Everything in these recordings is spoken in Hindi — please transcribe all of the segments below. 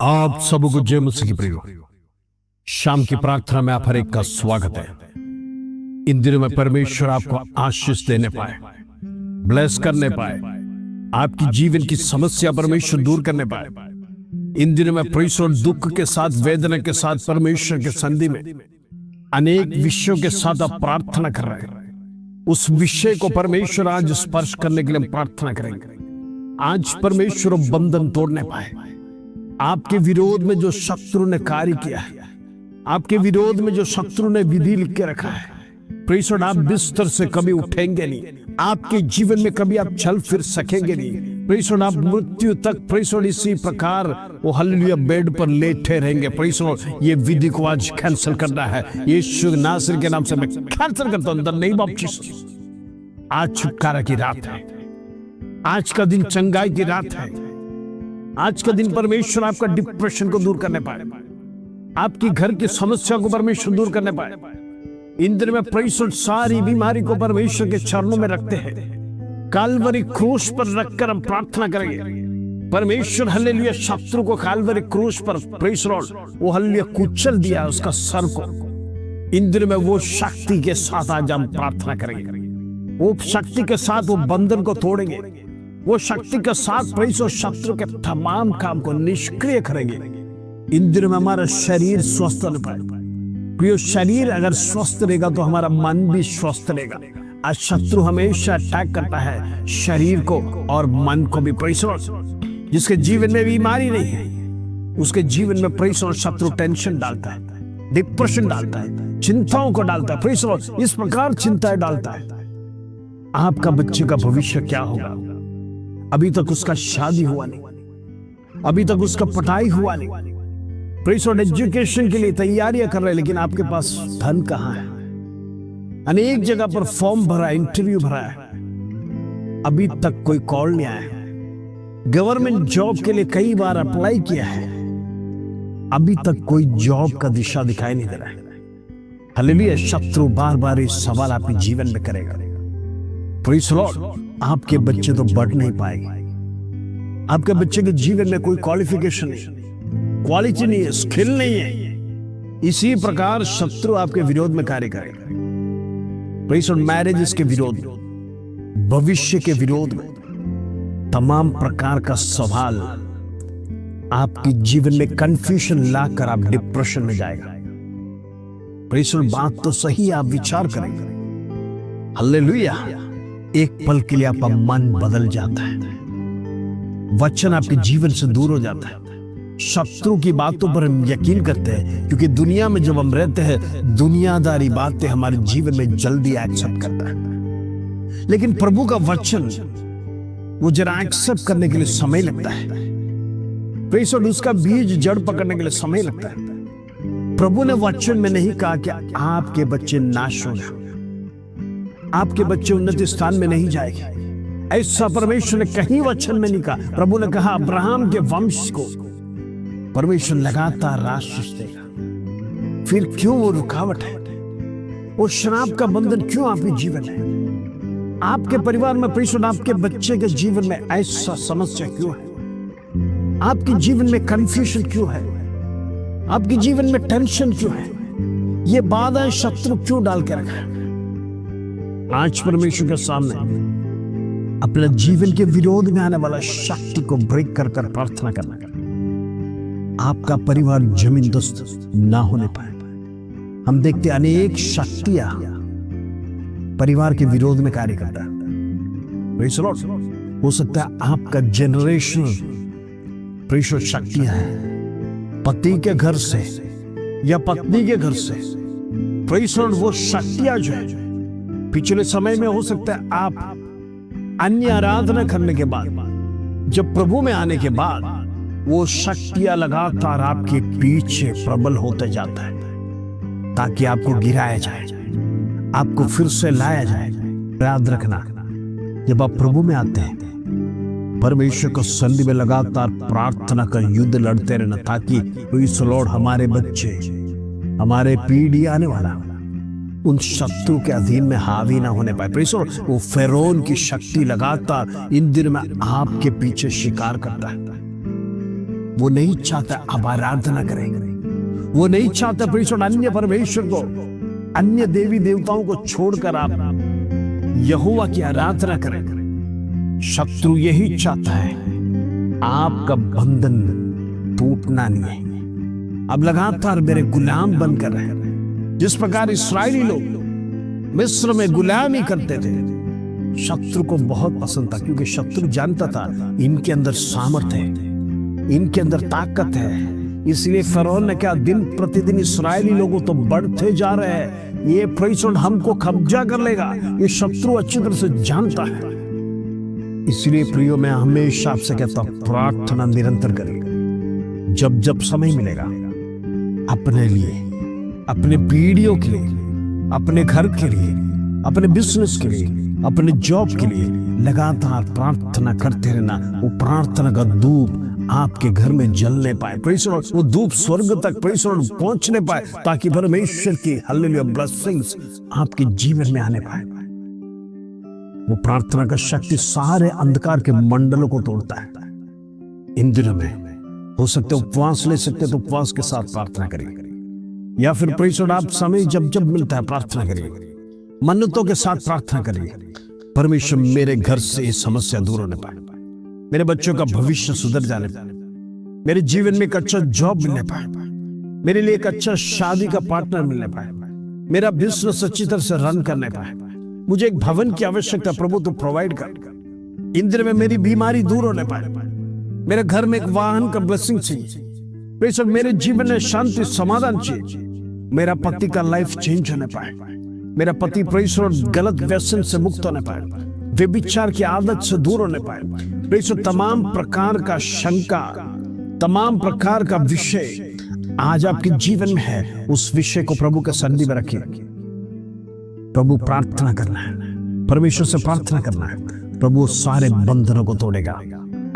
आप सबको जय मसीह की प्रियो। शाम की प्रार्थना में आप हर एक का स्वागत है। इन दिनों में परमेश्वर आपको आशीष देने पाए, ब्लेस करने पाए, आपकी जीवन की समस्या परमेश्वर दूर करने पाए। इन दिनों में परमेश्वर दुख के साथ, वेदना के साथ परमेश्वर के संधि में अनेक विषयों के साथ आप प्रार्थना कर रहे हैं। उस विषय को परमेश्वर आज स्पर्श करने के लिए हम प्रार्थना करेंगे। आज परमेश्वर बंधन तोड़ने पाए। आपके विरोध में जो शत्रु ने कार्य किया है, आपके विरोध में जो शत्रु ने विधि लिख के रखा है, परमेश्वर आप बिस्तर से कभी उठेंगे नहीं, आपके जीवन में कभी आप चल फिर सकेंगे नहीं। परमेश्वर आप मृत्यु तक परमेश्वर इसी प्रकार वो हालेलुया बेड पर लेटे रहेंगे। परमेश्वर ये विधि को आज कैंसिल करना है। यीशु नासरी के नाम से मैं कैंसिल करता हूं इन द नेम ऑफ जीसस। आज छुटकारा की रात है, आज का दिन चंगाई की रात है। आज का दिन परमेश्वर आपका डिप्रेशन को दूर करने पाए, आपकी घर की समस्या को परमेश्वर दूर करने पाए। इन दिन में परमेश्वर सारी बीमारी को परमेश्वर के चरणों में रखते हैं। काल्वरी क्रूस पर रखकर हम प्रार्थना करेंगे। परमेश्वर हालेलुया शत्रु को काल्वरी क्रूस पर परमेश्वर वो हालेलुया कुचल दिया उसका सर को। इन दिन में वो शक्ति के साथ आज हम प्रार्थना करेंगे। वो शक्ति के साथ वो बंधन को तोड़ेंगे। वो शक्ति के साथ परमेश्वर शत्रु के तमाम काम को निष्क्रिय करेंगे। इन दिनों में हमारा शरीर स्वस्थ न पाए। प्रिय, शरीर अगर स्वस्थ रहेगा तो हमारा मन भी स्वस्थ रहेगा। आज शत्रु हमेशा अटैक करता है शरीर को और मन को भी। परमेश्वर जिसके जीवन में बीमारी नहीं है, उसके जीवन में परमेश्वर शत्रु टेंशन डालता है, डिप्रेशन डालता है, चिंताओं को डालता है। परमेश्वर इस प्रकार चिंताएं डालता है। आपका बच्चे का भविष्य क्या होगा? अभी तक उसका शादी हुआ नहीं, अभी तक उसका पढ़ाई हुआ नहीं। परमेश्वर एजुकेशन के लिए तैयारियां कर रहे हैं, लेकिन आपके पास धन कहां है? अनेक जगह पर फॉर्म भरा, इंटरव्यू भरा है, अभी तक कोई कॉल नहीं आया। गवर्नमेंट जॉब के लिए कई बार अप्लाई किया है, अभी तक कोई जॉब का दिशा दिखाई नहीं दे रहा है। हालेलुया, शत्रु बार बार इस सवाल आपके जीवन में करेगा। प्रेज़ द लॉर्ड, आपके बच्चे तो बढ़ नहीं पाएंगे। आपके बच्चे के जीवन में कोई क्वालिफिकेशन नहीं, क्वालिटी नहीं है, स्किल नहीं है। इसी प्रकार शत्रु आपके विरोध में कार्य करेगा। प्रेज़ द लॉर्ड, मैरिजेस के विरोध में, भविष्य के विरोध में, तमाम प्रकार का सवाल आपके जीवन में कंफ्यूजन लाकर आप डिप्रेशन में जाएगा। प्रेज़ द लॉर्ड, बात तो सही, आप विचार करेंगे। हालेलुया, एक पल के लिए आपका मन बदल जाता है, वचन आपके जीवन से दूर हो जाता है। शत्रु की बातों पर हम यकीन करते हैं, क्योंकि दुनिया में जब हम रहते हैं दुनियादारी बातें हमारे जीवन में जल्दी एक्सेप्ट करता है, लेकिन प्रभु का वचन वो जरा एक्सेप्ट करने के लिए समय लगता है। प्रेज़ द लॉर्ड, उसका बीज जड़ पकड़ने के लिए समय लगता है। प्रभु ने वचन में नहीं कहा कि आपके बच्चे नाश हो गए, आपके बच्चे उन्नति स्थान में नहीं जाएंगे। ऐसा परमेश्वर ने कहीं वचन में नहीं कहा। प्रभु ने कहा अब्राहम के वंश को परमेश्वर लगातार आशीष देगा। फिर क्यों वो रुकावट है? वो श्राप का बंधन क्यों आपके जीवन है? आपके परिवार में परमेश्वर आपके बच्चे के जीवन में ऐसा समस्या क्यों है? आपके जीवन में कंफ्यूजन क्यों है? आपके जीवन में टेंशन क्यों है? ये बाधा शत्रु क्यों डाल के रखा है? आज परमेश्वर के सामने अपने जीवन के विरोध में आने वाला शक्ति को ब्रेक कर कर प्रार्थना करना। आपका परिवार जमीन दोस्त ना होने पाए। हम देखते अनेक शक्तियां परिवार के विरोध में कार्य करता है। प्रेज़ द लॉर्ड, हो सकता है आपका जनरेशनल प्रेशर शक्तियां हैं, पति के घर से या पत्नी के घर से। प्रेज़ द लॉर्ड, वो शक्तियां जो है पिछले समय में हो सकता है आप अन्य आराधना करने के बाद, जब प्रभु में आने के बाद, वो शक्तियां लगातार आपके पीछे प्रबल होते जाता है ताकि आपको गिराया जाए, आपको फिर से लाया जाए। याद रखना, जब आप प्रभु में आते हैं, परमेश्वर को सन्निधि में लगातार प्रार्थना कर युद्ध लड़ते रहना, ताकि प्रेज़ द लॉर्ड हमारे बच्चे, हमारे पीढ़ी आने वाला उन शत्रु के अधीन में हावी ना होने पाए। प्रेज़ द लॉर्ड, वो फेरोन की शक्ति लगातार इन दिनों में आपके पीछे शिकार करता है। वो नहीं चाहता आप आराधना करें, वो नहीं चाहता प्रेषण अन्य परमेश्वर को, अन्य देवी देवताओं को छोड़कर आप यहोवा की आराधना करें। शत्रु यही चाहता है, आपका बंधन टूटना नहीं है, अब लगातार मेरे गुलाम बनकर रहे। जिस प्रकार इस्राएली लोग मिस्र में गुलामी करते थे, शत्रु को बहुत पसंद था, क्योंकि शत्रु जानता था इनके अंदर सामर्थ है, इनके अंदर ताकत है। इसलिए फरौन ने कहा, दिन प्रतिदिन इस्राएली लोगों तो बढ़ते जा रहे हैं, ये प्रेषण हमको कब्जा कर लेगा। ये शत्रु अच्छी तरह से जानता है। इसलिए प्रियो, मैं हमेशा आपसे कहता हूं, प्रार्थना निरंतर करें। जब जब समय मिलेगा, अपने लिए, अपने पीढ़ियों के लिए, अपने घर के लिए, अपने बिजनेस के लिए, अपने जॉब के लिए लगातार प्रार्थना करते रहना। वो प्रार्थना का धूप आपके घर में जलने पाए, वो धूप स्वर्ग तक पहुंचने पाए, ताकि परमेश्वर की हालेलुया ब्लेसिंग्स आपके जीवन में आने पाए। वो प्रार्थना का शक्ति सारे अंधकार के मंडलों को तोड़ता है। इन दिनों में हो सकते उपवास ले सकते, तो उपवास के साथ प्रार्थना करिए, या फिर प्रेषण आप समय जब जब मिलता है प्रार्थना करिए, मन्नतों के साथ प्रार्थना करिए। परमेश्वर मेरे घर से ये समस्या दूर होने पाए, मेरे बच्चों का भविष्य सुधर जाने पाए, मेरे जीवन में एक अच्छा जॉब मिलने पाए, मेरे लिए एक अच्छा शादी का पार्टनर मिलने पाए, मेरा बिजनेस अच्छी तरह से रन करने पाए, मुझे एक भवन की आवश्यकता प्रभु तो प्रोवाइड कर। इन दिनों में मेरी बीमारी दूर होने पाए, मेरे घर में एक वाहन का ब्लेसिंग चाहिए, मेरे जीवन में शांति समाधान चाहिए, मेरा पति का लाइफ चेंज होने पाए, मेरा पति प्रेषण गलत व्यसन से मुक्त होने पाए, व्यभिचार की आदत से दूर होने पाए। प्रेषण तमाम प्रकार का शंका, तमाम प्रकार का विषय आज आपके जीवन में है, उस विषय को प्रभु के सन्निधि में रखिए। प्रभु प्रार्थना करना है, परमेश्वर से प्रार्थना करना है, प्रभु सारे बंधनों को तोड़ेगा।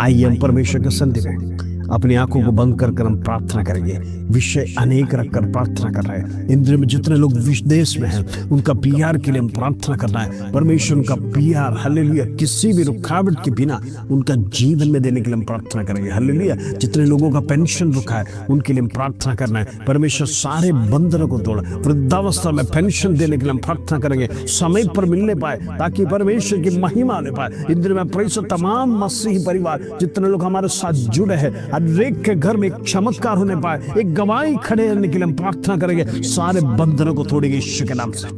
आइए हम परमेश्वर के सन्निधि में अपनी आंखों को बंद कर हम प्रार्थना करेंगे। विषय अनेक रखकर प्रार्थना कर रहे हैं। इन दिनों में जितने लोग विदेश में हैं, उनका पीआर के लिए हम प्रार्थना करना है। परमेश्वर उनका पीआर हालेलुया किसी भी रुकावट के बिना उनका जीवन में देने के लिए हम प्रार्थना करेंगे। हालेलुया। जितने लोगों का पेंशन रुका है, उनके लिए हम प्रार्थना करना है। परमेश्वर सारे बंधनों को तोड़, वृद्धावस्था में पेंशन देने के लिए हम प्रार्थना करेंगे, समय पर मिलने पाए, ताकि परमेश्वर की महिमा आने पाए। इन दिनों में परमेश्वर तमाम मसीही परिवार जितने लोग हमारे साथ जुड़े हैं, हर एक के घर में एक चमत्कार होने पाए, एक गवाही खड़े रहने के लिए हम प्रार्थना करेंगे। सारे बंधनों को तोड़ेंगे यीशु के नाम से।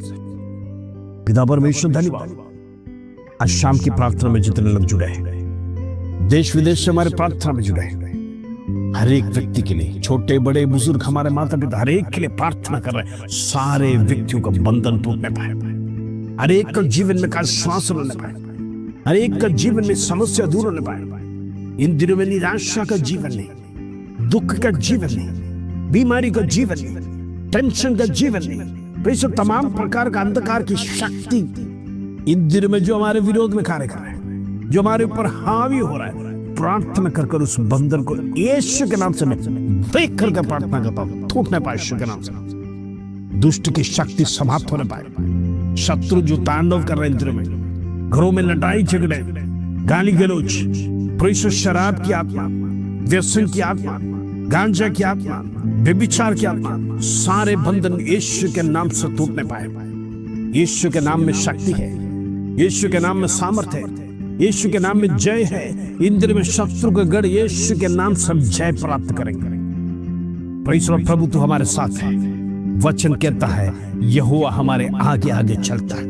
पिता परमेश्वर धन्यवाद। आज शाम की प्रार्थना में जितने लोग जुड़े हैं, देश विदेश से हमारे प्रार्थना में जुड़े हैं, हर एक व्यक्ति के लिए, छोटे बड़े बुजुर्ग, हमारे माता पिता, हर एक के लिए प्रार्थना कर रहे हैं। सारे व्यक्तियों का बंधन टूटने पाए, हर एक का जीवन में का श्वास लेने पाए, हर एक का जीवन में समस्या दूर होने पाए। इन दिनों में निराशा का जीवन नहीं, दुख का जीवन नहीं, बीमारी का जीवन नहीं, टेंशन का जीवन नहीं, प्रेषण तमाम प्रकार का अंधकार की शक्ति इन दिनों में जो हमारे विरोध में कार्य कर रहे हैं, जो हमारे ऊपर हावी हो रहा है, प्रार्थना कर कर उस बंधन को यीशु के नाम से देख करके प्रार्थना करता हूं, टूटने पाए यीशु के नाम से। दुष्ट की शक्ति समाप्त होने पाए। शत्रु जो तांडव कर रहे हैं इन दिनों में, घरों में लड़ाई झगड़े, गाली गलौज, प्रेषण शराब की आत्मा, व्यसन की आत्मा, गांजा की आत्मा, व्यभिचार की आत्मा, सारे बंधन यीशु के नाम से टूटने पाए। यीशु के नाम में शक्ति है, यीशु के नाम में सामर्थ्य है, यीशु के नाम में जय है। इन दिनों में शत्रु के गढ़ यीशु के नाम से हम जय प्राप्त करेंगे। परमेश्वर प्रभु तू हमारे साथ है। वचन कहता है यहोवा हमारे आगे आगे चलता है।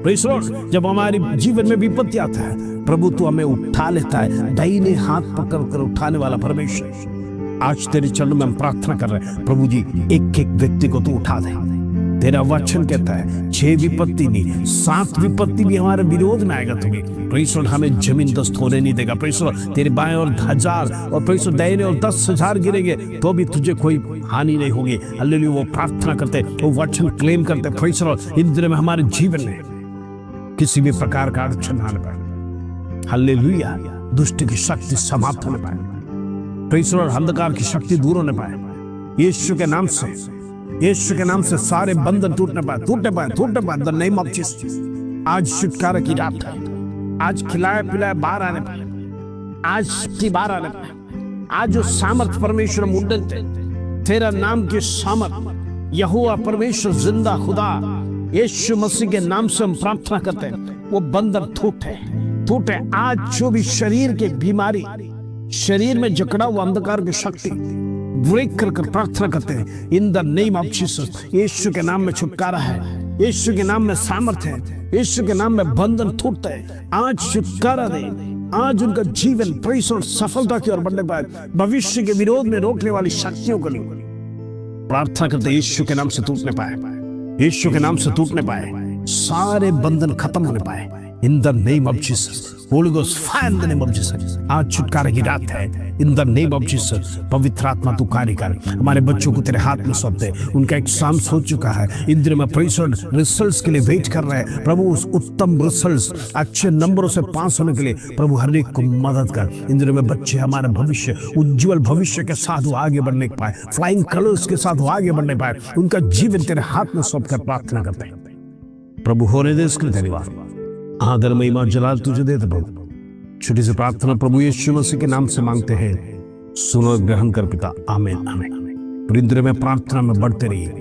परमेश्वर जब हमारे जीवन में विपत्ति आता है, प्रभु तू हमें उठा लेता है, दाहिने हाथ पकड़ कर उठाने वाला परमेश्वर। आज तेरे चरणों में हम प्रार्थना कर रहे हैं, प्रभु जी एक एक व्यक्ति को तू उठा दे। तेरा वचन कहता है 6 विपत्ति नहीं 7 विपत्ति भी हमारे विरोध में आएगा तुम्हें, परमेश्वर हमें जमीन दस्त होने नहीं देगा। परमेश्वर तेरे बाएं और 1000 और परमेश्वर दाहिने और 10,000 गिरेंगे तो भी तुझे कोई हानि नहीं होगी। हालेलुया। वो प्रार्थना करते, वो वचन क्लेम करते। परमेश्वर इन दिनों में हमारे जीवन में किसी भी प्रकार का अड़चन ना आने पाए। हालेलुया। दुष्ट की शक्ति समाप्त होने पाए, परमेश्वर अंधकार की शक्ति दूर होने पाए। यीशु के नाम से, यीशु के नाम से सारे बंधन टूटने पाए, टूटने पाए, टूटने पाए। The name of Jesus. आज छुटकारे की रात है। आज खिलाए पिलाए बाहर आने पाए, आज की बाहर आने पाए, आज जो सामर्थ परमेश्वर मुंडन थे, तेरा नाम की सामर्थ यहोवा परमेश्वर जिंदा खुदा यीशु मसीह के नाम से हम प्रार्थना करते हैं, वो बंधन टूटे आज। जो भी शरीर की बीमारी, शरीर में जकड़ा हुआ अंधकार की शक्ति ब्रेक कर प्रार्थना करते हैं in the name of Jesus. यीशु के नाम में छुटकारा है, यीशु के नाम में सामर्थ है, यीशु के नाम में बंधन टूटते हैं। आज छुटकारा दे, आज उनका जीवन प्रयास और सफलता की ओर बढ़ने पाए। भविष्य के विरोध में रोकने वाली शक्तियों को लिए प्रार्थना करते यीशु के नाम से टूटने पाए, यीशु के नाम से टूटने पाए, सारे बंधन खत्म होने पाए इन the name of Jesus. Holi ghost fire in the name of Jesus. आज छुटकारे की रात है इन द नेम ऑफ जीसस। पवित्र आत्मा तू कार्य कर, हमारे बच्चों को तेरे हाथ में सौंप दे। उनका एग्जाम हो चुका है, इन दिनों में रिजल्ट्स के लिए वेट कर रहे हैं प्रभु। उस उत्तम रिजल्ट्स अच्छे नंबरों से पास होने के लिए प्रभु हर एक को मदद कर। इन दिनों में बच्चे हमारा भविष्य उज्जवल भविष्य के साथ वो आगे बढ़ने पाए, फ्लाइंग कलर्स के साथ वो आगे बढ़ने पाए। उनका जीवन तेरे हाथ में सौंप कर प्रार्थना करते हैं प्रभु। होने दे इसके लिए धन्यवाद, आदर महिमा जलाल तुझे देते प्रभु। छोटी सी प्रार्थना प्रभु यीशु मसीह के नाम से मांगते हैं, सुनो ग्रहण कर पिता, आमीन आमीन। परिंद्र में प्रार्थना में बढ़ते रहिए।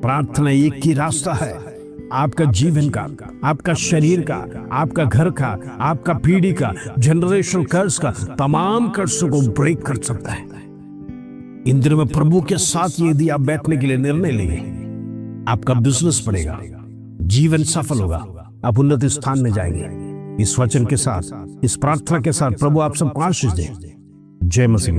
प्रार्थना एक ही रास्ता है आपका जीवन का, आपका शरीर का, आपका घर का, आपका पीढ़ी का, जनरेशनल कर्ज का, तमाम कर्जों को ब्रेक कर सकता है। इन दिनों में प्रभु के साथ यदि आप बैठने के लिए निर्णय लेंगे, आपका बिजनेस बढ़ेगा, जीवन सफल होगा, आप उन्नत स्थान में जाएंगे। इस वचन के साथ, इस प्रार्थना के साथ प्रभु आप सबको आशीष दे। जय मसीह।